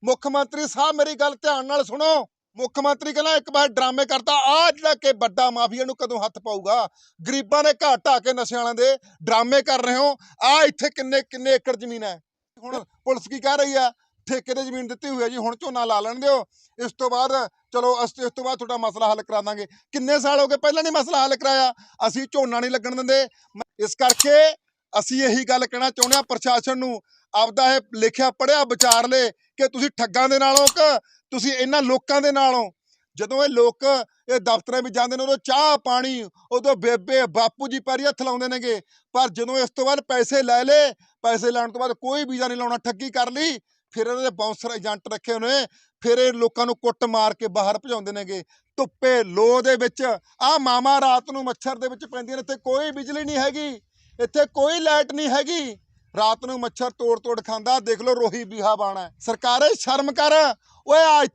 ਮੁੱਖ ਮੰਤਰੀ ਸਾਹਿਬ ਮੇਰੀ ਗੱਲ ਧਿਆਨ ਨਾਲ ਸੁਣੋ। ਮੁੱਖ ਮੰਤਰੀ ਕਹਿੰਦਾ ਇੱਕ ਵਾਰ ਡਰਾਮੇ ਕਰਤਾ, ਆਹ ਜਿਹੜਾ ਕਿ ਵੱਡਾ ਮਾਫੀਆ ਨੂੰ ਕਦੋਂ ਹੱਥ ਪਾਊਗਾ? ਗਰੀਬਾਂ ਦੇ ਘਰ ਢਾਹ ਕੇ ਨਸ਼ੇ ਵਾਲਿਆਂ ਦੇ ਡਰਾਮੇ ਕਰ ਰਹੇ ਹੋ। ਆਹ ਇੱਥੇ ਕਿੰਨੇ ਕਿੰਨੇ ਏਕੜ ਜ਼ਮੀਨ ਹੈ, ਹੁਣ ਪੁਲਿਸ ਕੀ ਕਹਿ ਰਹੀ ਆ? ਠੇਕੇ ਤੇ ਜ਼ਮੀਨ ਦਿੱਤੀ ਹੋਈ ਹੈ ਜੀ, ਹੁਣ ਝੋਨਾ ਲਾ ਲੈਣ ਦਿਓ, ਇਸ ਤੋਂ ਬਾਅਦ ਚਲੋ ਇਸ ਤੋਂ ਬਾਅਦ ਤੁਹਾਡਾ ਮਸਲਾ ਹੱਲ ਕਰਾ ਦਾਂਗੇ। ਕਿੰਨੇ ਸਾਲ ਹੋ ਗਏ ਪਹਿਲਾਂ ਨਹੀਂ ਮਸਲਾ ਹੱਲ ਕਰਾਇਆ? ਅਸੀਂ ਝੋਨਾ ਨਹੀਂ ਲੱਗਣ ਦਿੰਦੇ। ਇਸ ਕਰਕੇ ਅਸੀਂ ਇਹੀ ਗੱਲ ਕਹਿਣਾ ਚਾਹੁੰਦੇ ਹਾਂ ਪ੍ਰਸ਼ਾਸਨ ਨੂੰ, ਆਪਦਾ ਇਹ ਲਿਖਿਆ ਪੜ੍ਹਿਆ ਵਿਚਾਰ ਲੈ ਕਿ ਤੁਸੀਂ ਠੱਗਾਂ ਦੇ ਨਾਲੋਂ ਕਿ ਤੁਸੀਂ ਇਹਨਾਂ ਲੋਕਾਂ ਦੇ ਨਾਲੋਂ। ਜਦੋਂ ਇਹ ਲੋਕ ਇਹ ਦਫ਼ਤਰਾਂ ਵਿੱਚ ਜਾਂਦੇ ਨੇ ਉਦੋਂ ਚਾਹ ਪਾਣੀ, ਉਦੋਂ ਬੇਬੇ ਬਾਪੂ ਜੀ ਪੈਰੀ ਹੱਥ ਲਾਉਂਦੇ ਨੇਗੇ, ਪਰ ਜਦੋਂ ਇਸ ਤੋਂ ਬਾਅਦ ਪੈਸੇ ਲੈ ਲਏ, ਪੈਸੇ ਲੈਣ ਤੋਂ ਬਾਅਦ ਕੋਈ ਵੀਜ਼ਾ ਨਹੀਂ ਲਾਉਣਾ, ਠੱਗੀ ਕਰ ਲਈ, ਫਿਰ ਇਹਨਾਂ ਦੇ ਬਾਉਂਸਰ ਏਜੰਟ ਰੱਖੇ ਹੋਏ, ਫਿਰ ਇਹ ਲੋਕਾਂ ਨੂੰ ਕੁੱਟ ਮਾਰ ਕੇ ਬਾਹਰ ਭਜਾਉਂਦੇ ਨੇਗੇ ਧੁੱਪੇ ਲੋਹ ਦੇ ਵਿੱਚ। ਆਹ ਮਾਵਾਂ ਰਾਤ ਨੂੰ ਮੱਛਰ ਦੇ ਵਿੱਚ ਪੈਂਦੀਆਂ ਨੇ, ਇੱਥੇ ਕੋਈ ਬਿਜਲੀ ਨਹੀਂ ਹੈਗੀ, ਇੱਥੇ ਕੋਈ ਲਾਈਟ ਨਹੀਂ ਹੈਗੀ, ਰਾਤ ਨੂੰ ਮੱਛਰ ਤੋੜ ਤੋੜ ਖਾਂਦਾ। ਦੇਖ ਲਓ ਰੋਹੀ ਬੀਹਾ ਬਾਣਾ। ਸਰਕਾਰੇ ਸ਼ਰਮ ਕਰ ਓਏ।